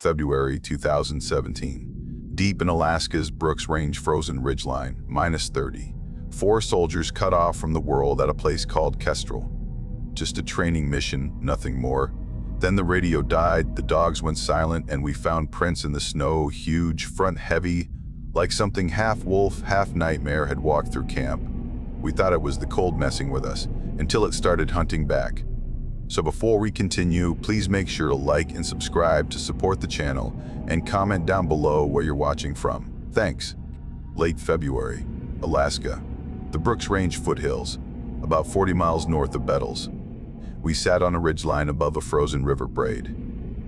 February 2017. Deep in Alaska's Brooks Range frozen ridgeline, -30. 4 soldiers cut off from the world at a place called Kestrel. Just a training mission, nothing more. Then the radio died, the dogs went silent, and we found prints in the snow, huge, front heavy, like something half wolf, half nightmare had walked through camp. We thought it was the cold messing with us, until it started hunting back. So before we continue, please make sure to like and subscribe to support the channel, and comment down below where you're watching from. Thanks. Late February, Alaska. The Brooks Range foothills, about 40 miles north of Bettles. We sat on a ridgeline above a frozen river braid.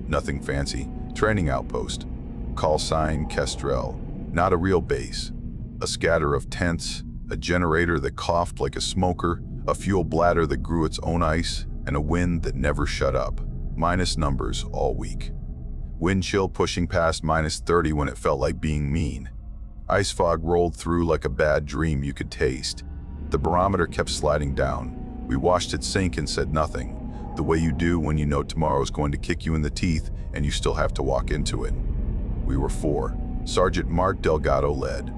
Nothing fancy, training outpost. Call sign Kestrel, not a real base. A scatter of tents, a generator that coughed like a smoker, a fuel bladder that grew its own ice, and a wind that never shut up. Minus numbers all week. Wind chill pushing past -30 when it felt like being mean. Ice fog rolled through like a bad dream you could taste. The barometer kept sliding down. We watched it sink and said nothing, the way you do when you know tomorrow's going to kick you in the teeth and you still have to walk into it. We were 4. Sergeant Mark Delgado led.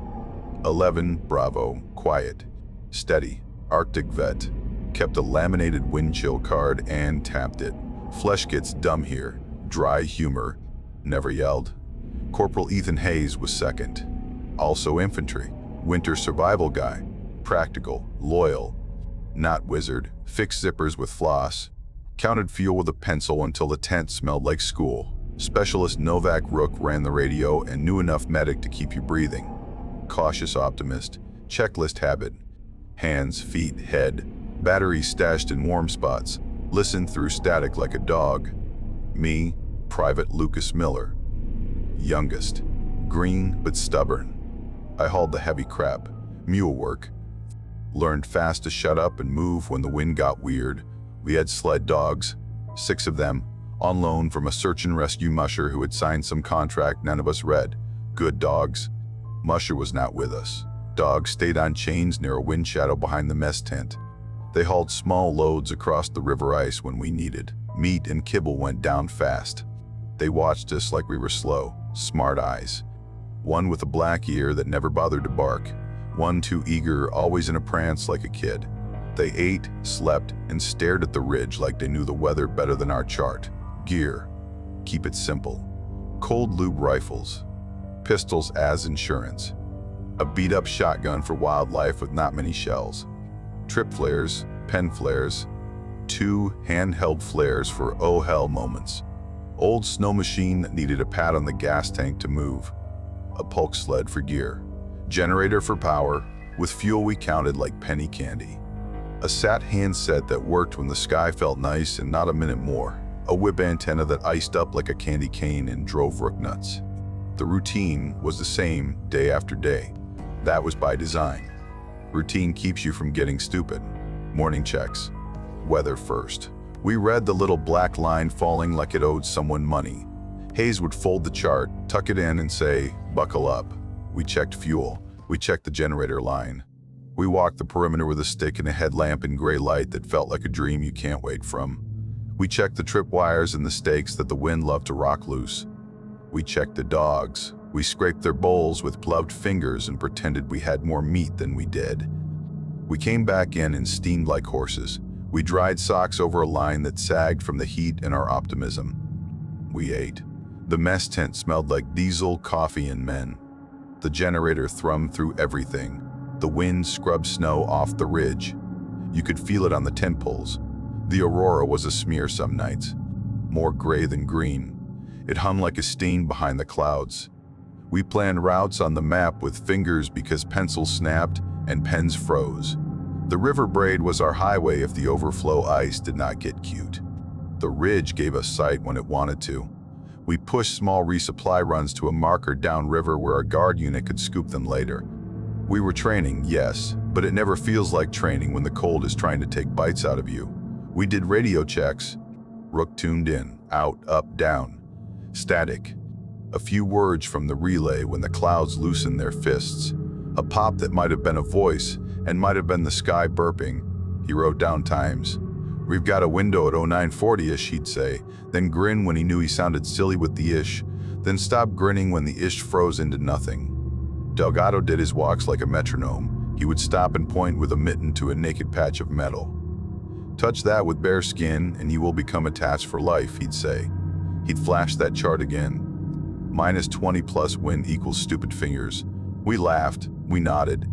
11, Bravo, quiet, steady, Arctic vet. Kept a laminated wind chill card and tapped it. Flesh gets dumb here, dry humor, never yelled. Corporal Ethan Hayes was second. Also infantry, winter survival guy, practical, loyal, not wizard, fixed zippers with floss, counted fuel with a pencil until the tent smelled like school. Specialist Novak Rook ran the radio and knew enough medic to keep you breathing. Cautious optimist, checklist habit, hands, feet, head, batteries stashed in warm spots, listened through static like a dog. Me, Private Lucas Miller. Youngest, green but stubborn. I hauled the heavy crap, mule work. Learned fast to shut up and move when the wind got weird. We had sled dogs, 6 of them, on loan from a search and rescue musher who had signed some contract none of us read. Good dogs. Musher was not with us. Dogs stayed on chains near a wind shadow behind the mess tent. They hauled small loads across the river ice when we needed. Meat and kibble went down fast. They watched us like we were slow, smart eyes. One with a black ear that never bothered to bark. One too eager, always in a prance like a kid. They ate, slept, and stared at the ridge like they knew the weather better than our chart. Gear. Keep it simple. Cold lube rifles. Pistols as insurance. A beat-up shotgun for wildlife with not many shells. Trip flares, pen flares. 2 handheld flares for oh hell moments. Old snow machine that needed a pat on the gas tank to move. A pulk sled for gear. Generator for power, with fuel we counted like penny candy. A sat handset that worked when the sky felt nice and not a minute more. A whip antenna that iced up like a candy cane and drove rook nuts. The routine was the same day after day. That was by design. Routine keeps you from getting stupid. Morning checks. Weather first. We read the little black line falling like it owed someone money. Hayes would fold the chart, tuck it in and say, buckle up. We checked fuel. We checked the generator line. We walked the perimeter with a stick and a headlamp in gray light that felt like a dream you can't wake from. We checked the tripwires and the stakes that the wind loved to rock loose. We checked the dogs. We scraped their bowls with gloved fingers and pretended we had more meat than we did. We came back in and steamed like horses. We dried socks over a line that sagged from the heat and our optimism. We ate. The mess tent smelled like diesel, coffee, and men. The generator thrummed through everything. The wind scrubbed snow off the ridge. You could feel it on the tent poles. The aurora was a smear some nights, more gray than green. It hung like a stain behind the clouds. We planned routes on the map with fingers because pencils snapped and pens froze. The river braid was our highway if the overflow ice did not get cute. The ridge gave us sight when it wanted to. We pushed small resupply runs to a marker downriver where a guard unit could scoop them later. We were training, yes, but it never feels like training when the cold is trying to take bites out of you. We did radio checks. Rook tuned in, out, up, down. Static. A few words from the relay when the clouds loosened their fists. A pop that might have been a voice and might have been the sky burping. He wrote down times. We've got a window at 0940-ish, he'd say, then grin when he knew he sounded silly with the ish. then stopped grinning when the ish froze into nothing. Delgado did his walks like a metronome. He would stop and point with a mitten to a naked patch of metal. "Touch that with bare skin and you will become attached for life," he'd say. He'd flash that chart again. -20 plus wind equals stupid fingers. We laughed, we nodded,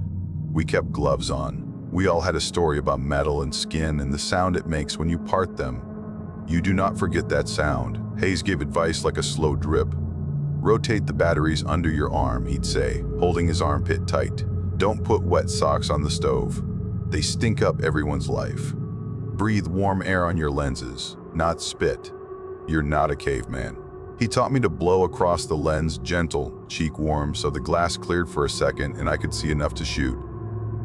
we kept gloves on. We all had a story about metal and skin and the sound it makes when you part them. "You do not forget that sound." Hayes gave advice like a slow drip. "Rotate the batteries under your arm," he'd say, holding his armpit tight. "Don't put wet socks on the stove. They stink up everyone's life. Breathe warm air on your lenses, not spit. You're not a caveman." He taught me to blow across the lens, gentle, cheek warm, so the glass cleared for a second and I could see enough to shoot.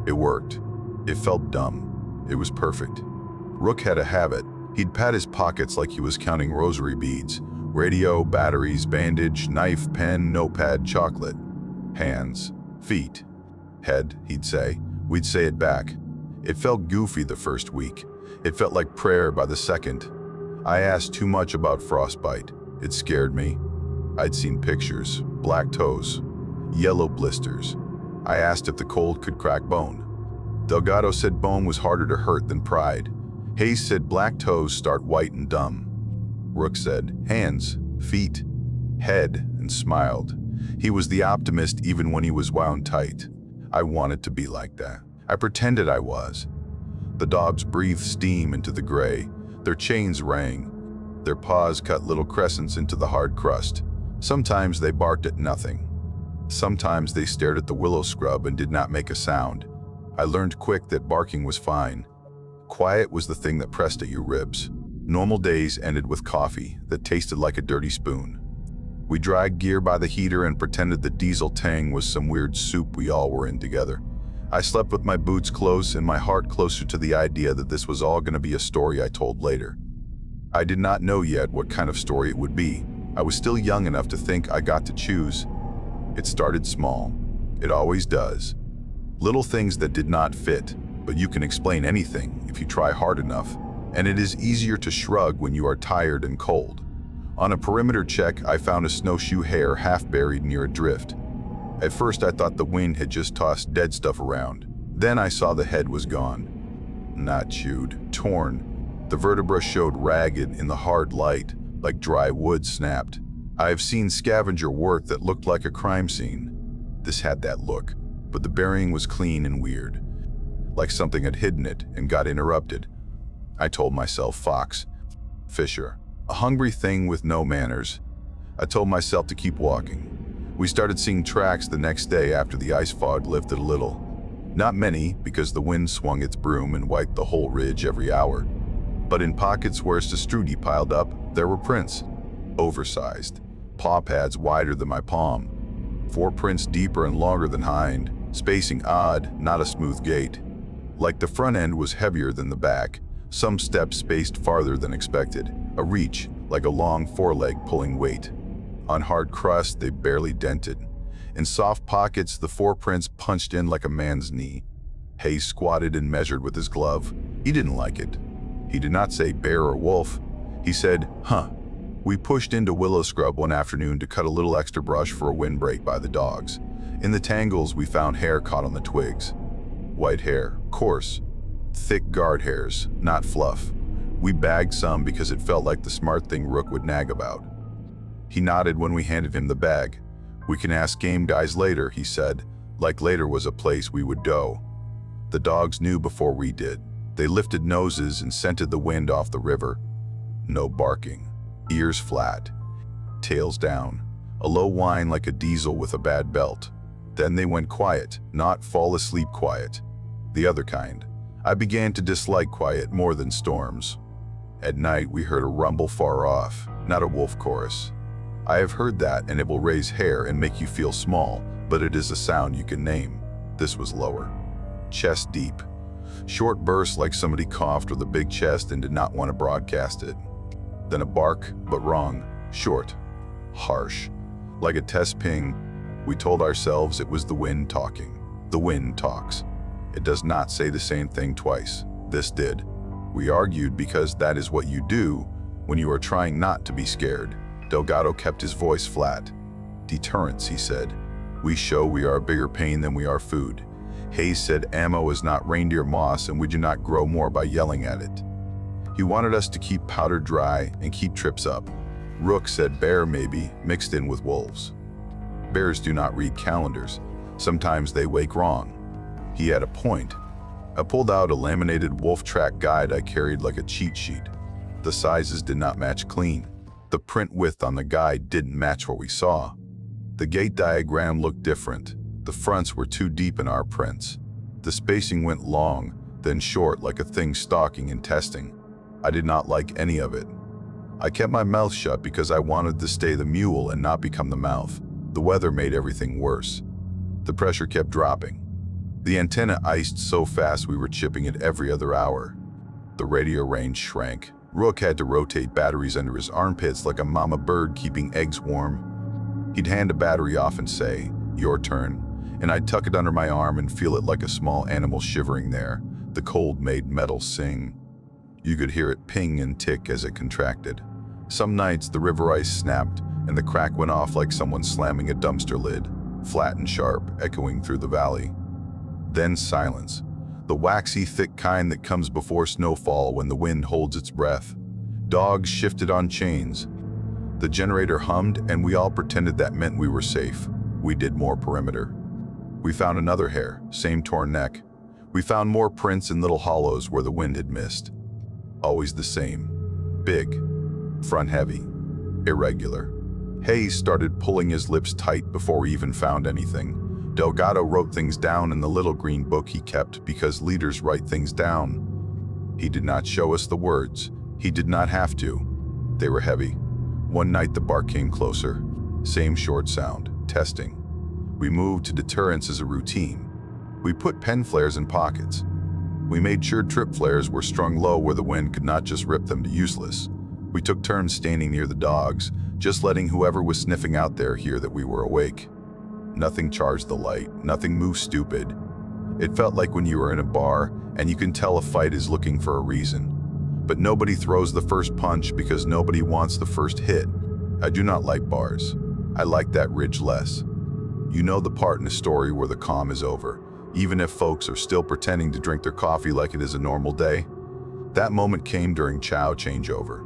It worked. It felt dumb. It was perfect. Rook had a habit. He'd pat his pockets like he was counting rosary beads. Radio, batteries, bandage, knife, pen, notepad, chocolate. Hands, feet, head, he'd say. We'd say it back. It felt goofy the first week. It felt like prayer by the second. I asked too much about frostbite. It scared me. I'd seen pictures, black toes, yellow blisters. I asked if the cold could crack bone. Delgado said bone was harder to hurt than pride. Hayes said black toes start white and dumb. Rook said hands, feet, head, and smiled. He was the optimist even when he was wound tight. I wanted to be like that. I pretended I was. The dogs breathed steam into the gray. Their chains rang. Their paws cut little crescents into the hard crust. Sometimes they barked at nothing. Sometimes they stared at the willow scrub and did not make a sound. I learned quick that barking was fine. Quiet was the thing that pressed at your ribs. Normal days ended with coffee that tasted like a dirty spoon. We dragged gear by the heater and pretended that diesel tang was some weird soup we all were in together. I slept with my boots close and my heart closer to the idea that this was all going to be a story I told later. I did not know yet what kind of story it would be. I was still young enough to think I got to choose. It started small. It always does. Little things that did not fit, but you can explain anything if you try hard enough, and it is easier to shrug when you are tired and cold. On a perimeter check, I found a snowshoe hare half buried near a drift. At first, I thought the wind had just tossed dead stuff around. Then I saw the head was gone. Not chewed, torn. The vertebra showed ragged in the hard light, like dry wood snapped. I have seen scavenger work that looked like a crime scene. This had that look, but the burying was clean and weird, like something had hidden it and got interrupted. I told myself fox, fisher, a hungry thing with no manners. I told myself to keep walking. We started seeing tracks the next day after the ice fog lifted a little. Not many, because the wind swung its broom and wiped the whole ridge every hour. But in pockets where sastrugi piled up, there were prints. Oversized, paw pads wider than my palm. 4 prints deeper and longer than hind, spacing odd, not a smooth gait. Like the front end was heavier than the back, some steps spaced farther than expected, a reach, like a long foreleg pulling weight. On hard crust, they barely dented. In soft pockets, the 4 prints punched in like a man's knee. Hayes squatted and measured with his glove. He didn't like it. He did not say bear or wolf. He said, huh. We pushed into willow scrub one afternoon to cut a little extra brush for a windbreak by the dogs. In the tangles, we found hair caught on the twigs. White hair, coarse, thick guard hairs, not fluff. We bagged some because it felt like the smart thing Rook would nag about. He nodded when we handed him the bag. "We can ask game guys later," he said, like later was a place we would go. The dogs knew before we did. They lifted noses and scented the wind off the river. No barking. Ears flat. Tails down. A low whine like a diesel with a bad belt. Then they went quiet, not fall asleep quiet. The other kind. I began to dislike quiet more than storms. At night, we heard a rumble far off, not a wolf chorus. I have heard that, and it will raise hair and make you feel small, but it is a sound you can name. This was lower. Chest deep. Short bursts like somebody coughed with a big chest and did not want to broadcast it. Then a bark, but wrong. Short. Harsh. Like a test ping. We told ourselves it was the wind talking. The wind talks. It does not say the same thing twice. This did. We argued because that is what you do when you are trying not to be scared. Delgado kept his voice flat. Deterrence, he said. We show we are a bigger pain than we are food. Hayes said ammo is not reindeer moss and we do not grow more by yelling at it. He wanted us to keep powder dry and keep trips up. Rook said bear maybe, mixed in with wolves. Bears do not read calendars. Sometimes they wake wrong. He had a point. I pulled out a laminated wolf track guide I carried like a cheat sheet. The sizes did not match clean. The print width on the guide didn't match what we saw. The gate diagram looked different. The fronts were too deep in our prints. The spacing went long, then short like a thing stalking and testing. I did not like any of it. I kept my mouth shut because I wanted to stay the mule and not become the mouth. The weather made everything worse. The pressure kept dropping. The antenna iced so fast we were chipping it every other hour. The radio range shrank. Rook had to rotate batteries under his armpits like a mama bird keeping eggs warm. He'd hand a battery off and say, "Your turn," and I'd tuck it under my arm and feel it like a small animal shivering there. The cold made metal sing. You could hear it ping and tick as it contracted. Some nights the river ice snapped and the crack went off like someone slamming a dumpster lid, flat and sharp, echoing through the valley. Then silence. The waxy, thick kind that comes before snowfall when the wind holds its breath. Dogs shifted on chains. The generator hummed and we all pretended that meant we were safe. We did more perimeter. We found another hare, same torn neck. We found more prints in little hollows where the wind had missed. Always the same. Big. Front heavy. Irregular. Hayes started pulling his lips tight before we even found anything. Delgado wrote things down in the little green book he kept because leaders write things down. He did not show us the words. He did not have to. They were heavy. One night the bark came closer. Same short sound. Testing. We moved to deterrence as a routine. We put pen flares in pockets. We made sure trip flares were strung low where the wind could not just rip them to useless. We took turns standing near the dogs, just letting whoever was sniffing out there hear that we were awake. Nothing charged the light, nothing moved stupid. It felt like when you were in a bar and you can tell a fight is looking for a reason. But nobody throws the first punch because nobody wants the first hit. I do not like bars. I like that ridge less. You know the part in a story where the calm is over, even if folks are still pretending to drink their coffee like it is a normal day? That moment came during chow changeover.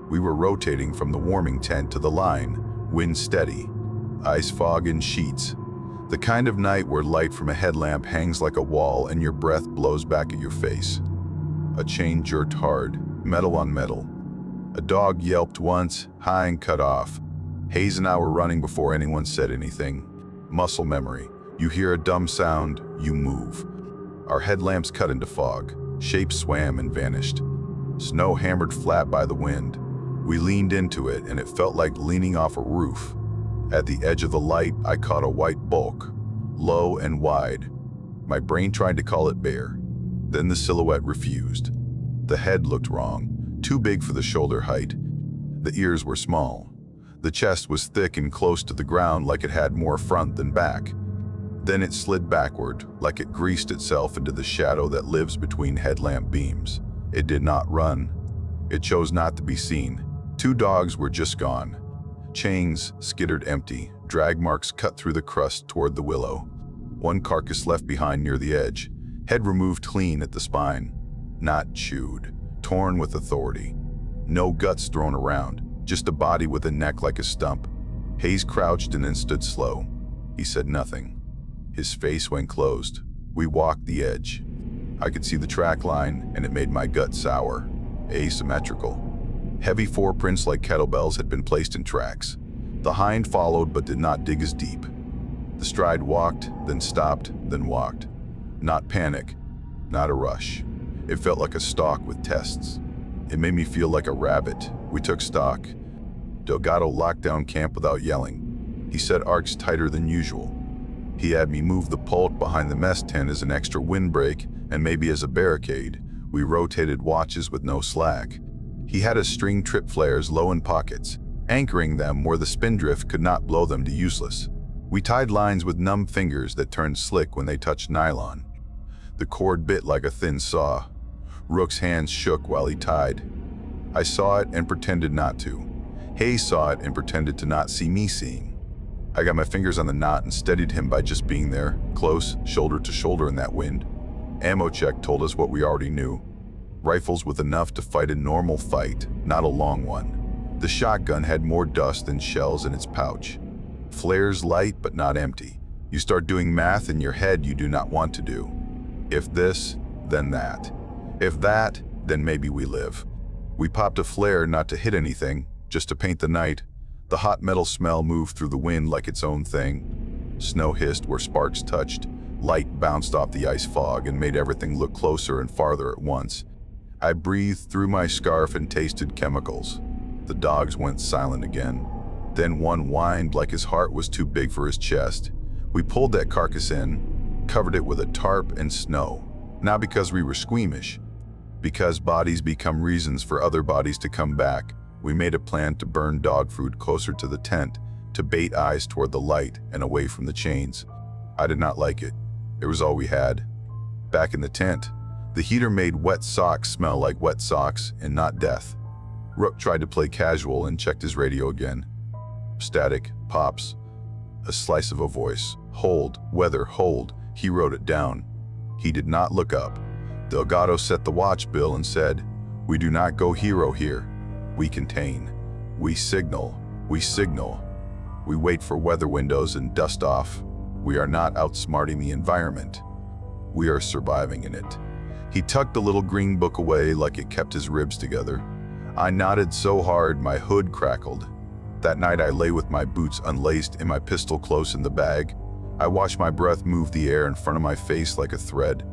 We were rotating from the warming tent to the line, wind steady. Ice fog in sheets. The kind of night where light from a headlamp hangs like a wall and your breath blows back at your face. A chain jerked hard, metal on metal. A dog yelped once, high and cut off. Hayes and I were running before anyone said anything. Muscle memory. You hear a dumb sound, you move. Our headlamps cut into fog. Shapes swam and vanished. Snow hammered flat by the wind. We leaned into it and it felt like leaning off a roof. At the edge of the light, I caught a white bulk, low and wide. My brain tried to call it bear. Then the silhouette refused. The head looked wrong, too big for the shoulder height. The ears were small. The chest was thick and close to the ground like it had more front than back. Then it slid backward, like it greased itself into the shadow that lives between headlamp beams. It did not run. It chose not to be seen. 2 dogs were just gone. Chains skittered empty, drag marks cut through the crust toward the willow. 1 carcass left behind near the edge, head removed clean at the spine. Not chewed, torn with authority. No guts thrown around, just a body with a neck like a stump. Hayes crouched and then stood slow. He said nothing. His face went closed. We walked the edge. I could see the track line and it made my gut sour. Asymmetrical. Heavy footprints like kettlebells had been placed in tracks. The hind followed but did not dig as deep. The stride walked, then stopped, then walked. Not panic, not a rush. It felt like a stalk with tests. It made me feel like a rabbit. We took stock. Delgado locked down camp without yelling. He set arcs tighter than usual. He had me move the pult behind the mess tent as an extra windbreak and maybe as a barricade. We rotated watches with no slack. He had us string trip flares low in pockets, anchoring them where the spindrift could not blow them to useless. We tied lines with numb fingers that turned slick when they touched nylon. The cord bit like a thin saw. Rook's hands shook while he tied. I saw it and pretended not to. Hayes saw it and pretended to not see me seeing. I got my fingers on the knot and steadied him by just being there, close, shoulder to shoulder in that wind. Ammo check told us what we already knew. Rifles with enough to fight a normal fight, not a long one. The shotgun had more dust than shells in its pouch. Flares light but not empty. You start doing math in your head you do not want to do. If this, then that. If that, then maybe we live. We popped a flare not to hit anything, just to paint the night. The hot metal smell moved through the wind like its own thing. Snow hissed where sparks touched. Light bounced off the ice fog and made everything look closer and farther at once. I breathed through my scarf and tasted chemicals. The dogs went silent again. Then one whined like his heart was too big for his chest. We pulled that carcass in, covered it with a tarp and snow. Not because we were squeamish, because bodies become reasons for other bodies to come back. We made a plan to burn dog food closer to the tent, to bait eyes toward the light and away from the chains. I did not like it. It was all we had. Back in the tent, the heater made wet socks smell like wet socks and not death. Rook tried to play casual and checked his radio again. Static, pops, a slice of a voice. Hold, weather, hold. He wrote it down. He did not look up. Delgado set the watch bill and said, "We do not go hero here. We contain. We signal. We signal. We wait for weather windows and dust off. We are not outsmarting the environment. We are surviving in it." He tucked the little green book away like it kept his ribs together. I nodded so hard my hood crackled. That night I lay with my boots unlaced and my pistol close in the bag. I watched my breath move the air in front of my face like a thread.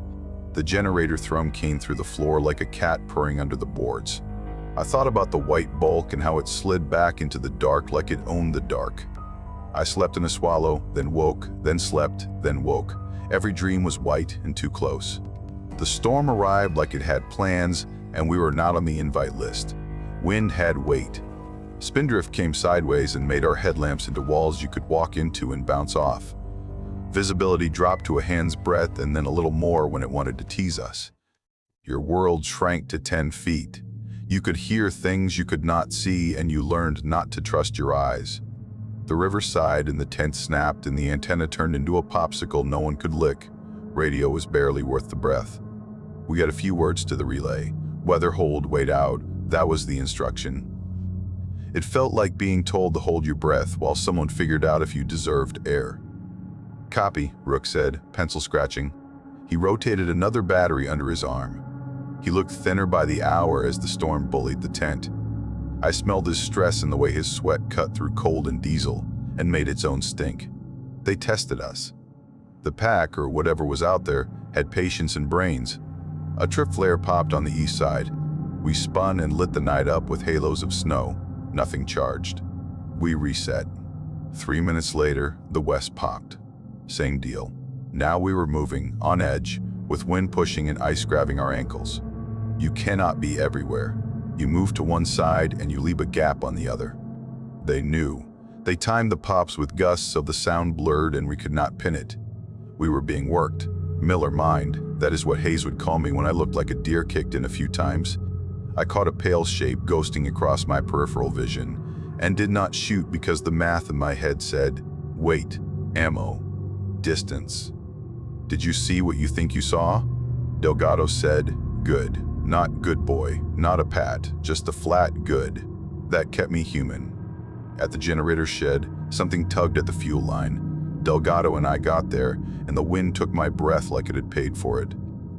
The generator thrum came through the floor like a cat purring under the boards. I thought about the white bulk and how it slid back into the dark like it owned the dark. I slept in a swallow, then woke, then slept, then woke. Every dream was white and too close. The storm arrived like it had plans, and we were not on the invite list. Wind had weight. Spindrift came sideways and made our headlamps into walls you could walk into and bounce off. Visibility dropped to a hand's breadth and then a little more when it wanted to tease us. Your world shrank to 10 feet. You could hear things you could not see, and you learned not to trust your eyes. The river sighed and the tent snapped and the antenna turned into a popsicle no one could lick. Radio was barely worth the breath. We got a few words to the relay. Weather, hold, wait out. That was the instruction. It felt like being told to hold your breath while someone figured out if you deserved air. "Copy," Rook said, pencil scratching. He rotated another battery under his arm. He looked thinner by the hour as the storm bullied the tent. I smelled his stress in the way his sweat cut through coal and diesel and made its own stink. They tested us. The pack, or whatever was out there, had patience and brains. A trip flare popped on the east side. We spun and lit the night up with halos of snow. Nothing charged. We reset. 3 minutes later, the west popped. Same deal. Now we were moving, on edge, with wind pushing and ice grabbing our ankles. You cannot be everywhere. You move to one side and you leave a gap on the other. They knew. They timed the pops with gusts so the sound blurred and we could not pin it. We were being worked. Miller mind, that is what Hayes would call me when I looked like a deer kicked in a few times. I caught a pale shape ghosting across my peripheral vision and did not shoot because the math in my head said, weight, ammo, distance. "Did you see what you think you saw?" Delgado said, "Good. Not good boy, not a pat, just a flat good." That kept me human. At the generator shed, something tugged at the fuel line. Delgado and I got there, and the wind took my breath like it had paid for it.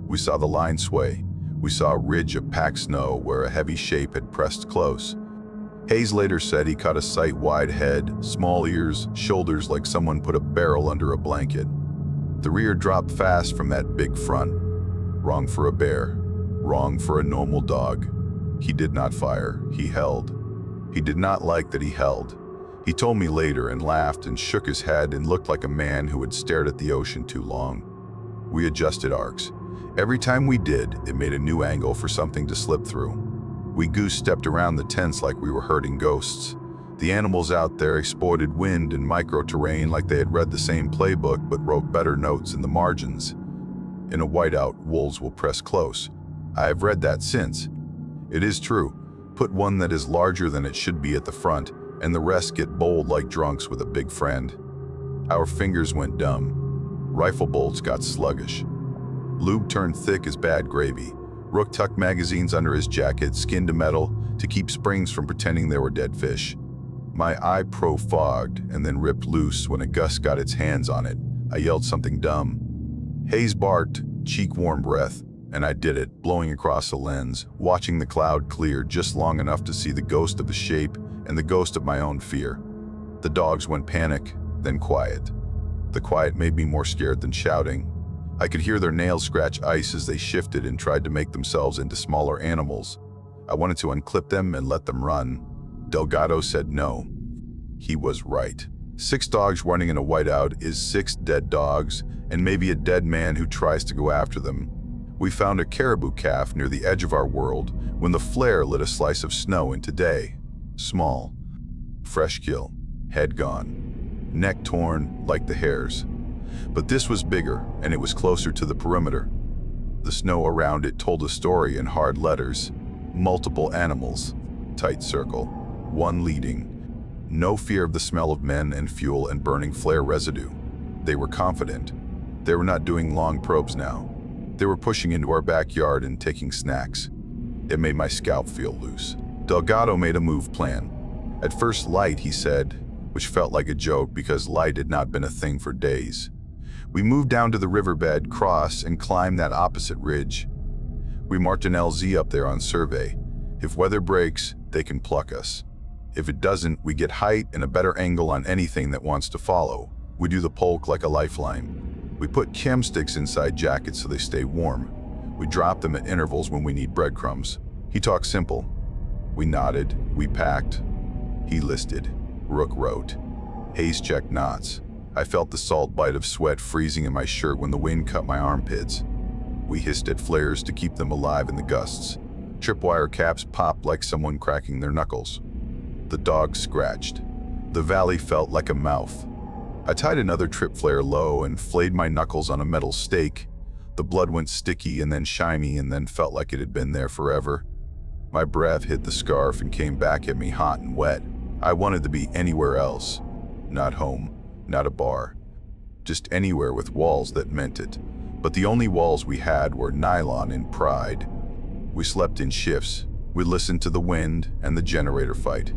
We saw the line sway. We saw a ridge of packed snow where a heavy shape had pressed close. Hayes later said he caught a sight-wide head, small ears, shoulders like someone put a barrel under a blanket. The rear dropped fast from that big front. Wrong for a bear. Wrong for a normal dog. He did not fire. He held. He did not like that he held. He told me later and laughed and shook his head and looked like a man who had stared at the ocean too long. We adjusted arcs. Every time we did, it made a new angle for something to slip through. We goose-stepped around the tents like we were herding ghosts. The animals out there exploited wind and micro-terrain like they had read the same playbook but wrote better notes in the margins. In a whiteout, wolves will press close. I have read that since. It is true. Put one that is larger than it should be at the front, and the rest get bold like drunks with a big friend. Our fingers went dumb. Rifle bolts got sluggish. Lube turned thick as bad gravy. Rook tucked magazines under his jacket, skin to metal, to keep springs from pretending they were dead fish. My eye fogged and then ripped loose when a gust got its hands on it. I yelled something dumb. Hayes barked, cheek-warm breath, and I did it, blowing across the lens, watching the cloud clear just long enough to see the ghost of the shape and the ghost of my own fear. The dogs went panic, then quiet. The quiet made me more scared than shouting. I could hear their nails scratch ice as they shifted and tried to make themselves into smaller animals. I wanted to unclip them and let them run. Delgado said no. He was right. 6 dogs running in a whiteout is 6 dead dogs, and maybe a dead man who tries to go after them. We found a caribou calf near the edge of our world when the flare lit a slice of snow into day. Small. Fresh kill. Head gone. Neck torn like the hares. But this was bigger, and it was closer to the perimeter. The snow around it told a story in hard letters. Multiple animals. Tight circle. One leading. No fear of the smell of men and fuel and burning flare residue. They were confident. They were not doing long probes now. They were pushing into our backyard and taking snacks. It made my scalp feel loose. Delgado made a move plan. At first light, he said, which felt like a joke because light had not been a thing for days. We moved down to the riverbed, crossed, and climbed that opposite ridge. We marked an LZ up there on survey. If weather breaks, they can pluck us. If it doesn't, we get height and a better angle on anything that wants to follow. We do the polk like a lifeline. We put chem sticks inside jackets so they stay warm. We drop them at intervals when we need breadcrumbs. He talked simple. We nodded. We packed. He listed. Rook wrote. Hayes checked knots. I felt the salt bite of sweat freezing in my shirt when the wind cut my armpits. We hissed at flares to keep them alive in the gusts. Tripwire caps popped like someone cracking their knuckles. The dogs scratched. The valley felt like a mouth. I tied another trip flare low and flayed my knuckles on a metal stake. The blood went sticky and then shiny and then felt like it had been there forever. My breath hit the scarf and came back at me hot and wet. I wanted to be anywhere else. Not home, not a bar. Just anywhere with walls that meant it. But the only walls we had were nylon and pride. We slept in shifts. We listened to the wind and the generator fight.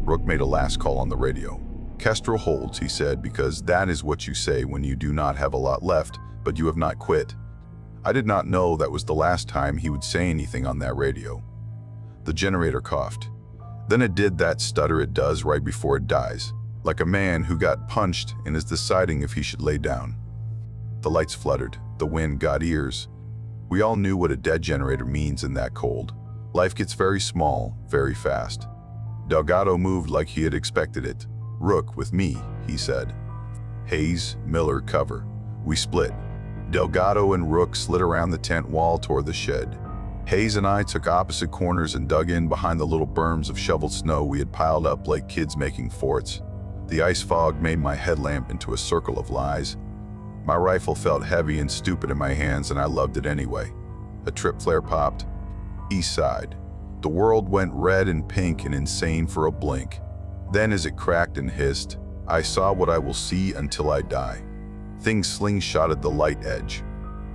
Rook made a last call on the radio. Kestrel holds, he said, because that is what you say when you do not have a lot left, but you have not quit. I did not know that was the last time he would say anything on that radio. The generator coughed. Then it did that stutter it does right before it dies, like a man who got punched and is deciding if he should lay down. The lights fluttered. The wind got ears. We all knew what a dead generator means in that cold. Life gets very small, very fast. Delgado moved like he had expected it. Rook with me, he said. Hayes, Miller, cover. We split. Delgado and Rook slid around the tent wall toward the shed. Hayes and I took opposite corners and dug in behind the little berms of shoveled snow we had piled up like kids making forts. The ice fog made my headlamp into a circle of lies. My rifle felt heavy and stupid in my hands, and I loved it anyway. A trip flare popped. East side. The world went red and pink and insane for a blink. Then as it cracked and hissed, I saw what I will see until I die. Things slingshotted the light edge,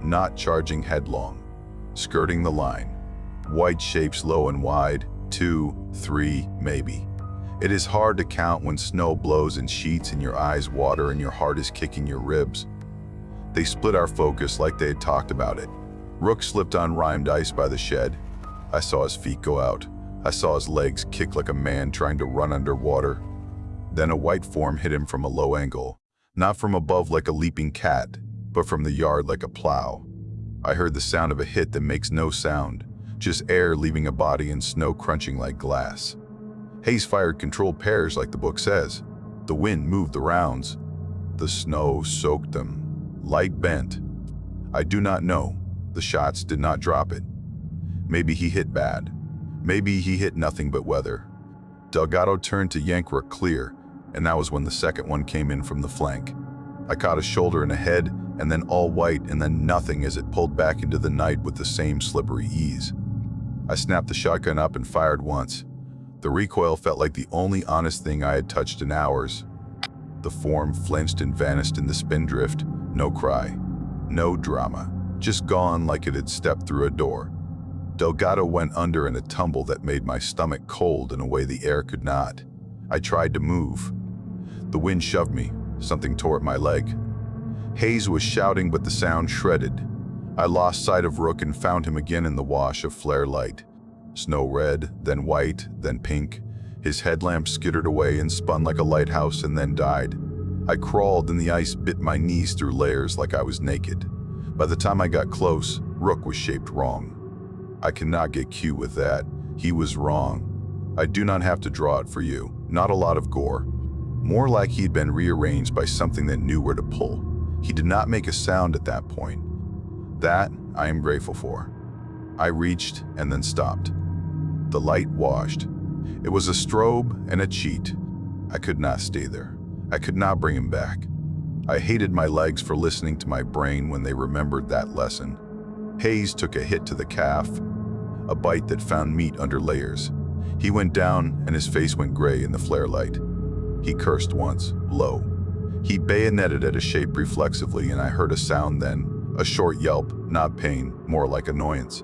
not charging headlong, skirting the line. White shapes low and wide, 2, 3, maybe. It is hard to count when snow blows in sheets and your eyes water and your heart is kicking your ribs. They split our focus like they had talked about it. Rook slipped on rimed ice by the shed. I saw his feet go out. I saw his legs kick like a man trying to run underwater. Then a white form hit him from a low angle, not from above like a leaping cat, but from the yard like a plow. I heard the sound of a hit that makes no sound, just air leaving a body and snow crunching like glass. Hayes fired controlled pairs like the book says. The wind moved the rounds. The snow soaked them. Light bent. I do not know. The shots did not drop it. Maybe he hit bad. Maybe he hit nothing but weather. Delgado turned to yank Rook clear, and that was when the second one came in from the flank. I caught a shoulder and a head, and then all white, and then nothing as it pulled back into the night with the same slippery ease. I snapped the shotgun up and fired once. The recoil felt like the only honest thing I had touched in hours. The The form flinched and vanished in the spindrift. No cry, no drama, just gone like it had stepped through a door. Delgado went under in a tumble that made my stomach cold in a way the air could not. I tried to move. The wind shoved me. Something tore at my leg. Hayes was shouting, but the sound shredded. I lost sight of Rook and found him again in the wash of flare light. Snow red, then white, then pink. His headlamp skittered away and spun like a lighthouse and then died. I crawled and the ice bit my knees through layers like I was naked. By the time I got close, Rook was shaped wrong. I cannot get cute with that. He was wrong. I do not have to draw it for you. Not a lot of gore. More like he'd been rearranged by something that knew where to pull. He did not make a sound at that point. That I am grateful for. I reached and then stopped. The light washed. It was a strobe and a cheat. I could not stay there. I could not bring him back. I hated my legs for listening to my brain when they remembered that lesson. Hayes took a hit to the calf, a bite that found meat under layers. He went down and his face went gray in the flare light. He cursed once, low. He bayoneted at a shape reflexively and I heard a sound then, a short yelp, not pain, more like annoyance.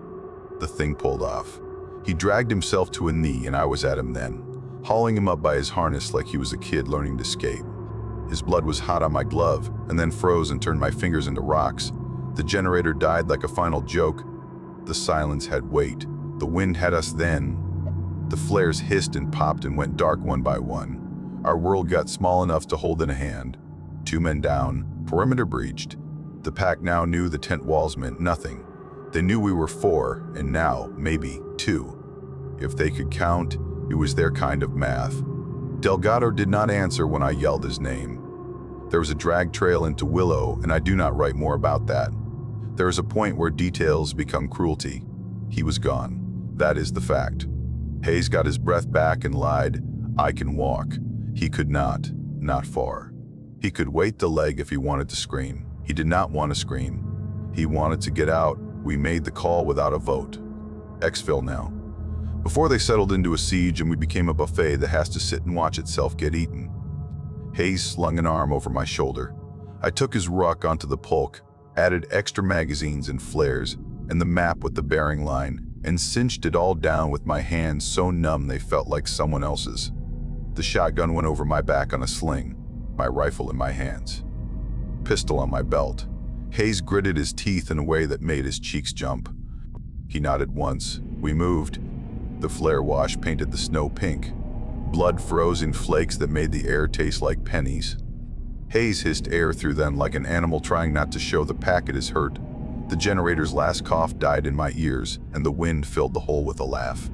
The thing pulled off. He dragged himself to a knee and I was at him then, hauling him up by his harness like he was a kid learning to skate. His blood was hot on my glove and then froze and turned my fingers into rocks. The generator died like a final joke. The silence had weight. The wind had us then. The flares hissed and popped and went dark one by one. Our world got small enough to hold in a hand. 2 men down, perimeter breached. The pack now knew the tent walls meant nothing. They knew we were 4, and now, maybe, 2. If they could count, it was their kind of math. Delgado did not answer when I yelled his name. There was a drag trail into Willow, and I do not write more about that. There is a point where details become cruelty. He was gone. That is the fact. Hayes got his breath back and lied, "I can walk." He could not far. He could wait the leg if he wanted to scream. He did not want to scream. He wanted to get out. We made the call without a vote. Exfil now. Before they settled into a siege and we became a buffet that has to sit and watch itself get eaten. Hayes slung an arm over my shoulder. I took his ruck onto the pulk, added extra magazines and flares, and the map with the bearing line, and cinched it all down with my hands so numb they felt like someone else's. The shotgun went over my back on a sling, my rifle in my hands. Pistol on my belt. Hayes gritted his teeth in a way that made his cheeks jump. He nodded once. We moved. The flare wash painted the snow pink. Blood froze in flakes that made the air taste like pennies. Hayes hissed air through them like an animal trying not to show the pack it is hurt. The generator's last cough died in my ears, and the wind filled the hole with a laugh.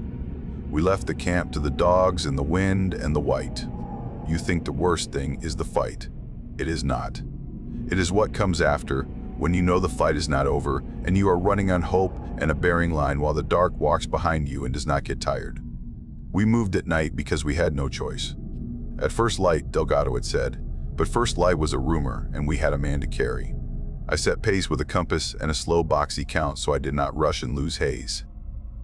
We left the camp to the dogs and the wind and the white. You think the worst thing is the fight. It is not. It is what comes after, when you know the fight is not over, and you are running on hope and a bearing line while the dark walks behind you and does not get tired. We moved at night because we had no choice. At first light, Delgado had said, but first light was a rumor, and we had a man to carry. I set pace with a compass and a slow boxy count so I did not rush and lose Hayes.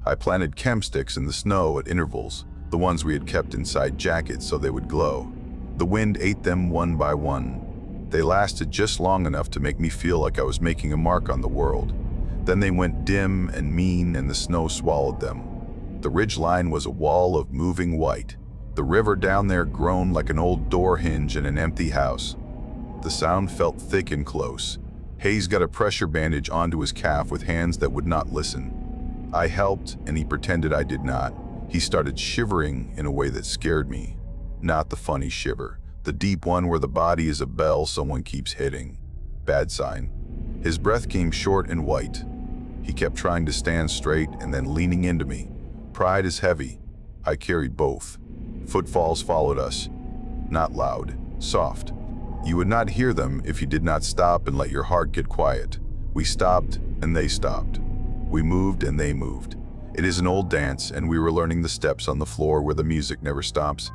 I planted chem sticks in the snow at intervals, the ones we had kept inside jackets so they would glow. The wind ate them one by one. They lasted just long enough to make me feel like I was making a mark on the world. Then they went dim and mean and the snow swallowed them. The ridge line was a wall of moving white. The river down there groaned like an old door hinge in an empty house. The sound felt thick and close. Hayes got a pressure bandage onto his calf with hands that would not listen. I helped, and he pretended I did not. He started shivering in a way that scared me. Not the funny shiver, the deep one where the body is a bell someone keeps hitting. Bad sign. His breath came short and white. He kept trying to stand straight and then leaning into me. Pride is heavy. I carried both. Footfalls followed us. Not loud, soft. You would not hear them if you did not stop and let your heart get quiet. We stopped and they stopped. We moved and they moved. It is an old dance and we were learning the steps on the floor where the music never stops.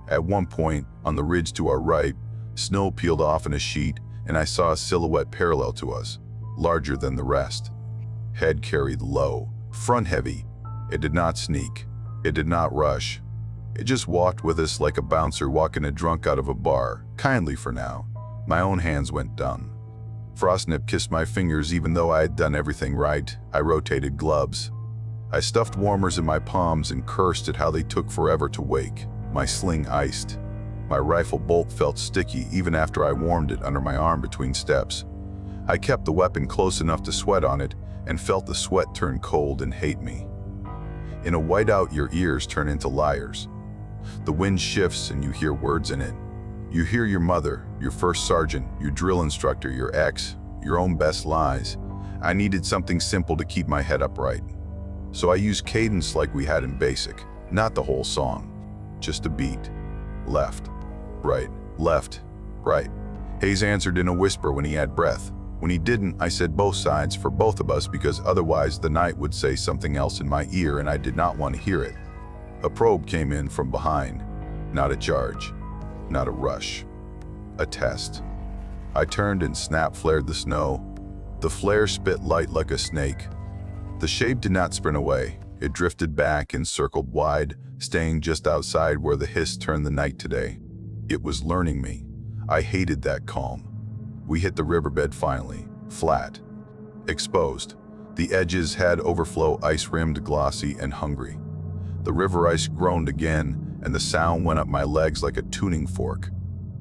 At one point, on the ridge to our right, snow peeled off in a sheet and I saw a silhouette parallel to us, larger than the rest. Head carried low, front heavy. It did not sneak. It did not rush. It just walked with us like a bouncer walking a drunk out of a bar, kindly for now. My own hands went numb. Frostnip kissed my fingers even though I had done everything right. I rotated gloves. I stuffed warmers in my palms and cursed at how they took forever to wake. My sling iced. My rifle bolt felt sticky even after I warmed it under my arm between steps. I kept the weapon close enough to sweat on it and felt the sweat turn cold and hate me. In a whiteout, your ears turn into liars. The wind shifts and you hear words in it. You hear your mother, your first sergeant, your drill instructor, your ex, your own best lies. I needed something simple to keep my head upright. So I used cadence like we had in basic, not the whole song, just a beat. Left, right, left, right. Hayes answered in a whisper when he had breath. When he didn't, I said both sides for both of us because otherwise the night would say something else in my ear and I did not want to hear it. A probe came in from behind. Not a charge, not a rush, a test. I turned and snap flared the snow. The flare spit light like a snake. The shape did not sprint away. It drifted back and circled wide, staying just outside where the hiss turned the night today. It was learning me. I hated that calm. We hit the riverbed finally, flat, exposed. The edges had overflow ice-rimmed, glossy, and hungry. The river ice groaned again, and the sound went up my legs like a tuning fork.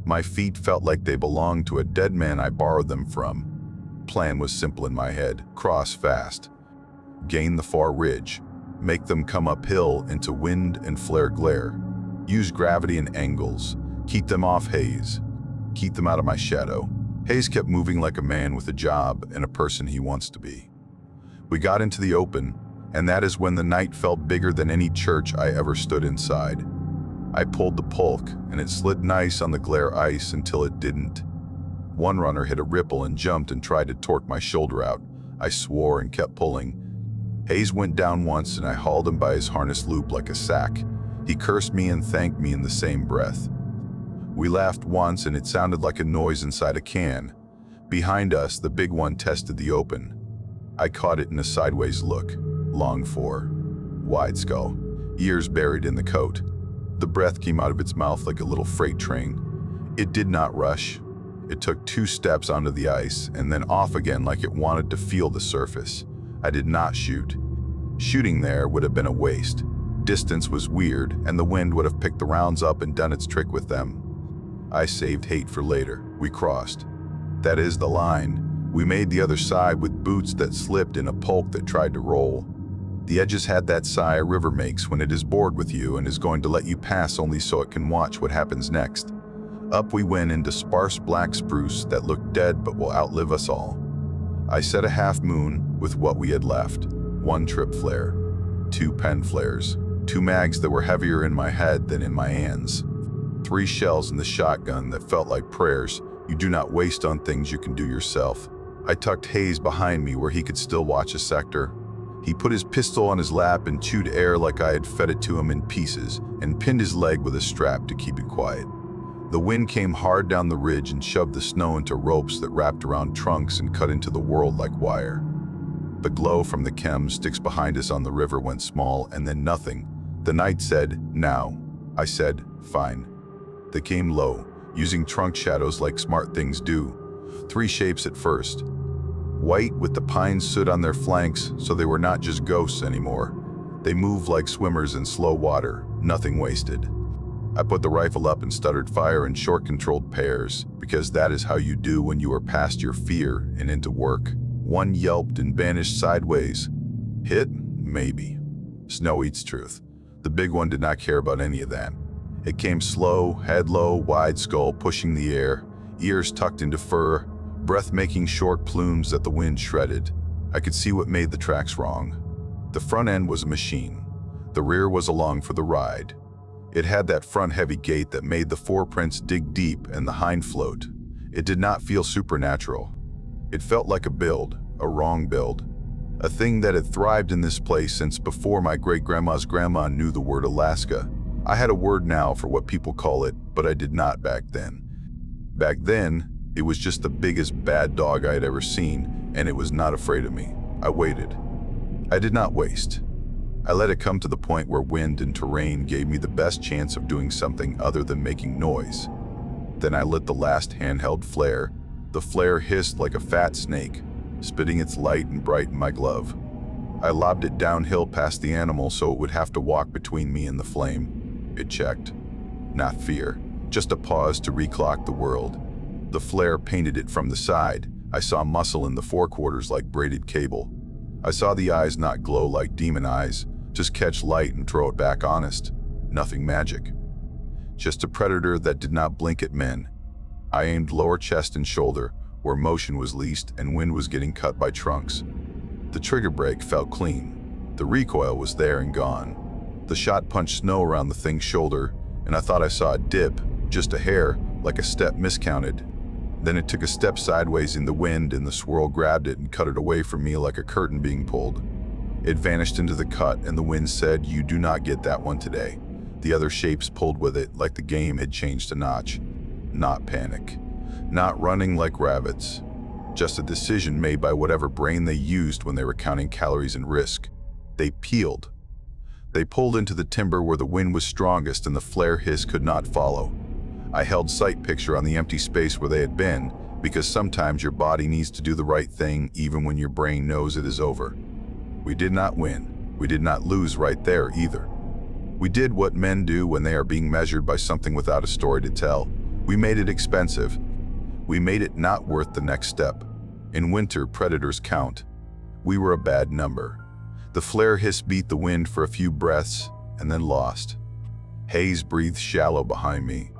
My feet felt like they belonged to a dead man I borrowed them from. Plan was simple in my head: cross fast, gain the far ridge, make them come uphill into wind and flare glare, use gravity and angles, keep them off Hayes, keep them out of my shadow. Hayes kept moving like a man with a job and a person he wants to be. We got into the open, and that is when the night felt bigger than any church I ever stood inside. I pulled the pulk, and it slid nice on the glare ice until it didn't. One runner hit a ripple and jumped and tried to torque my shoulder out. I swore and kept pulling. Hayes went down once, and I hauled him by his harness loop like a sack. He cursed me and thanked me in the same breath. We laughed once, and it sounded like a noise inside a can. Behind us, the big one tested the open. I caught it in a sideways look. Long fore, wide skull, ears buried in the coat. The breath came out of its mouth like a little freight train. It did not rush. It took 2 steps onto the ice and then off again like it wanted to feel the surface. I did not shoot. Shooting there would have been a waste. Distance was weird, and the wind would have picked the rounds up and done its trick with them. I saved hate for later. We crossed. That is the line. We made the other side with boots that slipped in a pulk that tried to roll. The edges had that sigh a river makes when it is bored with you and is going to let you pass only so it can watch what happens next. Up we went into sparse black spruce that looked dead but will outlive us all. I set a half moon with what we had left. 1 trip flare, 2 pen flares, 2 mags that were heavier in my head than in my hands. 3 shells in the shotgun that felt like prayers. You do not waste on things you can do yourself. I tucked Hayes behind me where he could still watch a sector. He put his pistol on his lap and chewed air like I had fed it to him in pieces and pinned his leg with a strap to keep it quiet. The wind came hard down the ridge and shoved the snow into ropes that wrapped around trunks and cut into the world like wire. The glow from the chem sticks behind us on the river went small and then nothing. The night said, now. I said, fine. They came low, using trunk shadows like smart things do. 3 shapes at first. White with the pine soot on their flanks, so they were not just ghosts anymore. They moved like swimmers in slow water, nothing wasted. I put the rifle up and stuttered fire in short-controlled pairs, because that is how you do when you are past your fear and into work. One yelped and vanished sideways. Hit? Maybe. Snow eats truth. The big one did not care about any of that. It came slow, head low, wide skull pushing the air, ears tucked into fur, breath making short plumes that the wind shredded. I could see what made the tracks wrong. The front end was a machine. The rear was along for the ride. It had that front heavy gait that made the foreprints dig deep and the hind float. It did not feel supernatural. It felt like a build, a wrong build. A thing that had thrived in this place since before my great-grandma's grandma knew the word Alaska. I had a word now for what people call it, but I did not back then. Back then, it was just the biggest bad dog I had ever seen, and it was not afraid of me. I waited. I did not waste. I let it come to the point where wind and terrain gave me the best chance of doing something other than making noise. Then I lit the last handheld flare. The flare hissed like a fat snake, spitting its light and bright in my glove. I lobbed it downhill past the animal so it would have to walk between me and the flame. It checked. Not fear, just a pause to reclock the world. The flare painted it from the side. I saw muscle in the forequarters like braided cable. I saw the eyes not glow like demon eyes, just catch light and throw it back honest. Nothing magic. Just a predator that did not blink at men. I aimed lower chest and shoulder, where motion was least and wind was getting cut by trunks. The trigger brake felt clean. The recoil was there and gone. The shot punched snow around the thing's shoulder, and I thought I saw a dip, just a hair, like a step miscounted. Then it took a step sideways in the wind and the swirl grabbed it and cut it away from me like a curtain being pulled. It vanished into the cut and the wind said, "You do not get that one today." The other shapes pulled with it like the game had changed a notch. Not panic. Not running like rabbits. Just a decision made by whatever brain they used when they were counting calories and risk. They peeled. They pulled into the timber where the wind was strongest and the flare hiss could not follow. I held sight picture on the empty space where they had been, because sometimes your body needs to do the right thing even when your brain knows it is over. We did not win. We did not lose right there either. We did what men do when they are being measured by something without a story to tell. We made it expensive. We made it not worth the next step. In winter, predators count. We were a bad number. The flare hiss beat the wind for a few breaths and then lost. Haze breathed shallow behind me.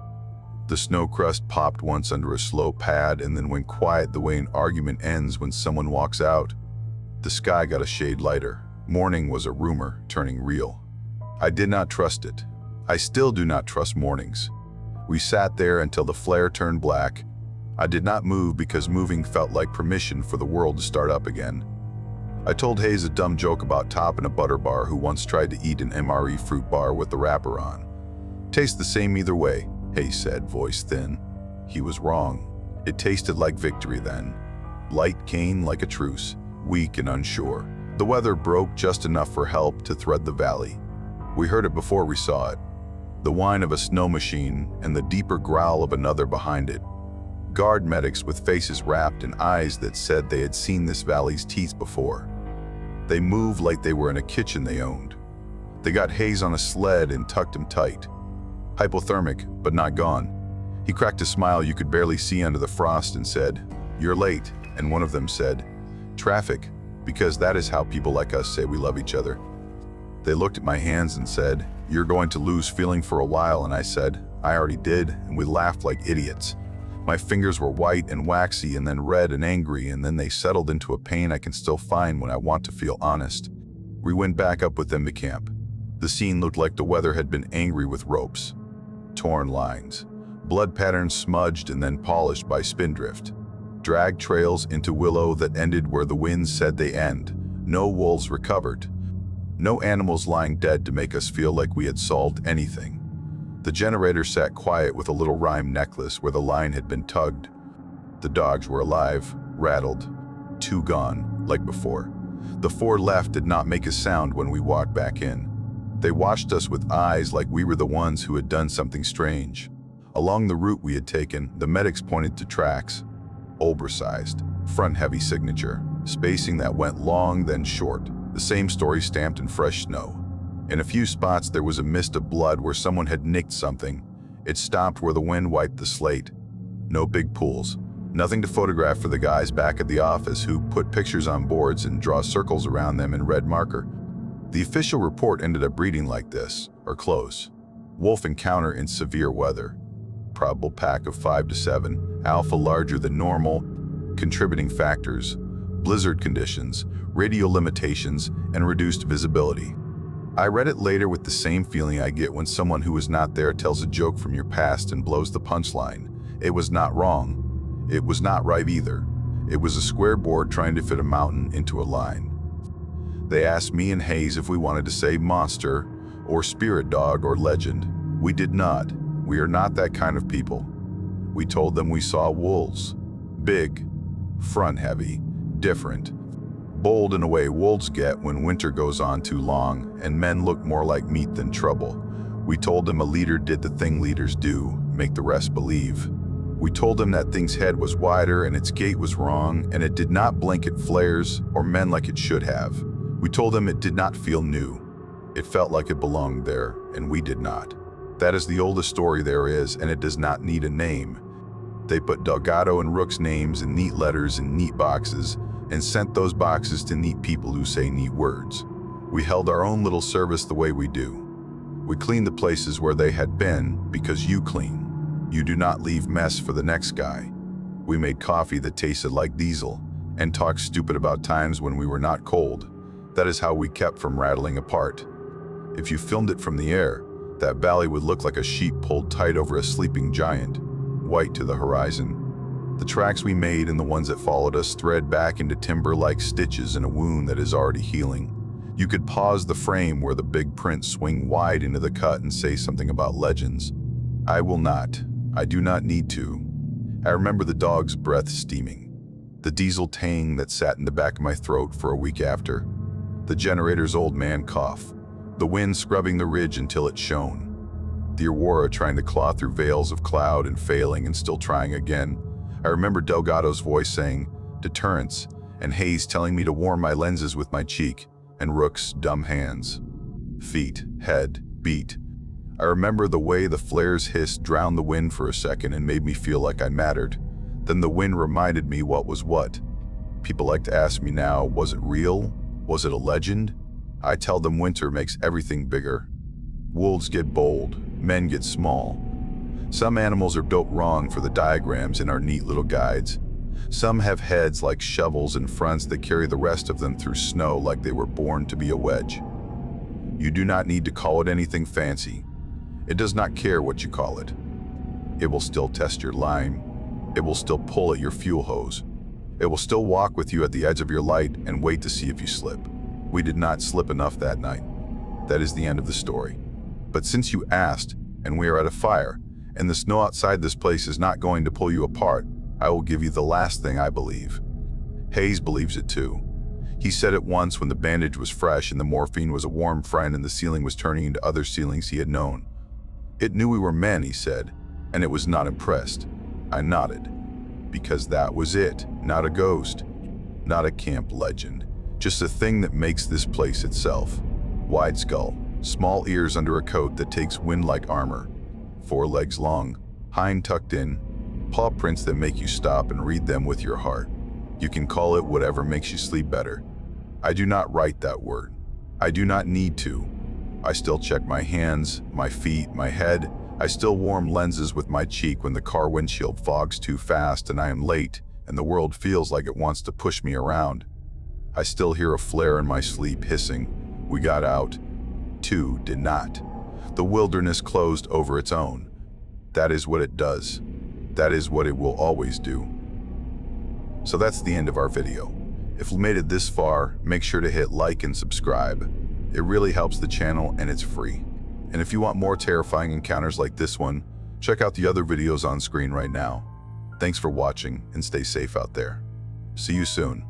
The snow crust popped once under a slow pad and then went quiet the way an argument ends when someone walks out. The sky got a shade lighter. Morning was a rumor turning real. I did not trust it. I still do not trust mornings. We sat there until the flare turned black. I did not move because moving felt like permission for the world to start up again. I told Hayes a dumb joke about Top and a butter bar who once tried to eat an MRE fruit bar with the wrapper on. "Tastes the same either way," Hayes said, voice thin. He was wrong. It tasted like victory then. Light came like a truce, weak and unsure. The weather broke just enough for help to thread the valley. We heard it before we saw it. The whine of a snow machine and the deeper growl of another behind it. Guard medics with faces wrapped and eyes that said they had seen this valley's teeth before. They moved like they were in a kitchen they owned. They got Hayes on a sled and tucked him tight. Hypothermic, but not gone. He cracked a smile you could barely see under the frost and said, "You're late," and one of them said, "Traffic, because that is how people like us say we love each other." They looked at my hands and said, "You're going to lose feeling for a while," and I said, "I already did," and we laughed like idiots. My fingers were white and waxy and then red and angry, and then they settled into a pain I can still find when I want to feel honest. We went back up with them to camp. The scene looked like the weather had been angry with ropes. Torn lines, blood patterns smudged and then polished by spindrift. Drag trails into willow that ended where the wind said they end. No wolves recovered. No animals lying dead to make us feel like we had solved anything. The generator sat quiet with a little rhyme necklace where the line had been tugged. The dogs were alive, rattled, 2 gone, like before. The 4 left did not make a sound when we walked back in. They watched us with eyes like we were the ones who had done something strange. Along the route we had taken, the medics pointed to tracks. Oversized, front-heavy signature, spacing that went long then short. The same story stamped in fresh snow. In a few spots there was a mist of blood where someone had nicked something. It stopped where the wind wiped the slate. No big pools. Nothing to photograph for the guys back at the office who put pictures on boards and draw circles around them in red marker. The official report ended up reading like this, or close. Wolf encounter in severe weather. Probable pack of 5 to 7, alpha larger than normal, contributing factors, blizzard conditions, radio limitations, and reduced visibility. I read it later with the same feeling I get when someone who was not there tells a joke from your past and blows the punchline. It was not wrong. It was not right either. It was a square board trying to fit a mountain into a line. They asked me and Hayes if we wanted to say monster, or spirit dog, or legend. We did not. We are not that kind of people. We told them we saw wolves. Big, front-heavy, different. Bold in a way wolves get when winter goes on too long and men look more like meat than trouble. We told him a leader did the thing leaders do, make the rest believe. We told him that thing's head was wider and its gait was wrong, and it did not blink at flares or men like it should have. We told him it did not feel new. It felt like it belonged there, and we did not. That is the oldest story there is, and it does not need a name. They put Delgado and Rook's names in neat letters in neat boxes, and sent those boxes to neat people who say neat words. We held our own little service the way we do. We cleaned the places where they had been because you clean. You do not leave mess for the next guy. We made coffee that tasted like diesel and talked stupid about times when we were not cold. That is how we kept from rattling apart. If you filmed it from the air, that valley would look like a sheep pulled tight over a sleeping giant, white to the horizon. The tracks we made and the ones that followed us thread back into timber like stitches in a wound that is already healing. You could pause the frame where the big prints swing wide into the cut and say something about legends. I will not. I do not need to. I remember the dog's breath steaming, the diesel tang that sat in the back of my throat for a week after, the generator's old man cough, the wind scrubbing the ridge until it shone, the aurora trying to claw through veils of cloud and failing and still trying again. I remember Delgado's voice saying, deterrence, and Hayes telling me to warm my lenses with my cheek, and Rook's dumb hands. Feet, head, beat. I remember the way the flares hissed drowned the wind for a second and made me feel like I mattered. Then the wind reminded me what was what. People like to ask me now, was it real? Was it a legend? I tell them winter makes everything bigger. Wolves get bold, men get small. Some animals are built wrong for the diagrams in our neat little guides. Some have heads like shovels and fronts that carry the rest of them through snow like they were born to be a wedge. You do not need to call it anything fancy. It does not care what you call it. It will still test your line. It will still pull at your fuel hose. It will still walk with you at the edge of your light and wait to see if you slip. We did not slip enough that night. That is the end of the story. But since you asked, and we are at a fire, and the snow outside this place is not going to pull you apart, I will give you the last thing I believe. Hayes believes it too. He said it once when the bandage was fresh and the morphine was a warm friend and the ceiling was turning into other ceilings he had known. It knew we were men, he said, and it was not impressed. I nodded. Because that was it, not a ghost, not a camp legend, just a thing that makes this place itself. Wide skull, small ears under a coat that takes wind like armor, 4 legs long, hind tucked in, paw prints that make you stop and read them with your heart. You can call it whatever makes you sleep better. I do not write that word. I do not need to. I still check my hands, my feet, my head. I still warm lenses with my cheek when the car windshield fogs too fast and I am late and the world feels like it wants to push me around. I still hear a flare in my sleep hissing. We got out. 2 did not. The wilderness closed over its own. That is what it does. That is what it will always do. So that's the end of our video. If you made it this far, make sure to hit like and subscribe. It really helps the channel and it's free. And if you want more terrifying encounters like this one, check out the other videos on screen right now. Thanks for watching and stay safe out there. See you soon.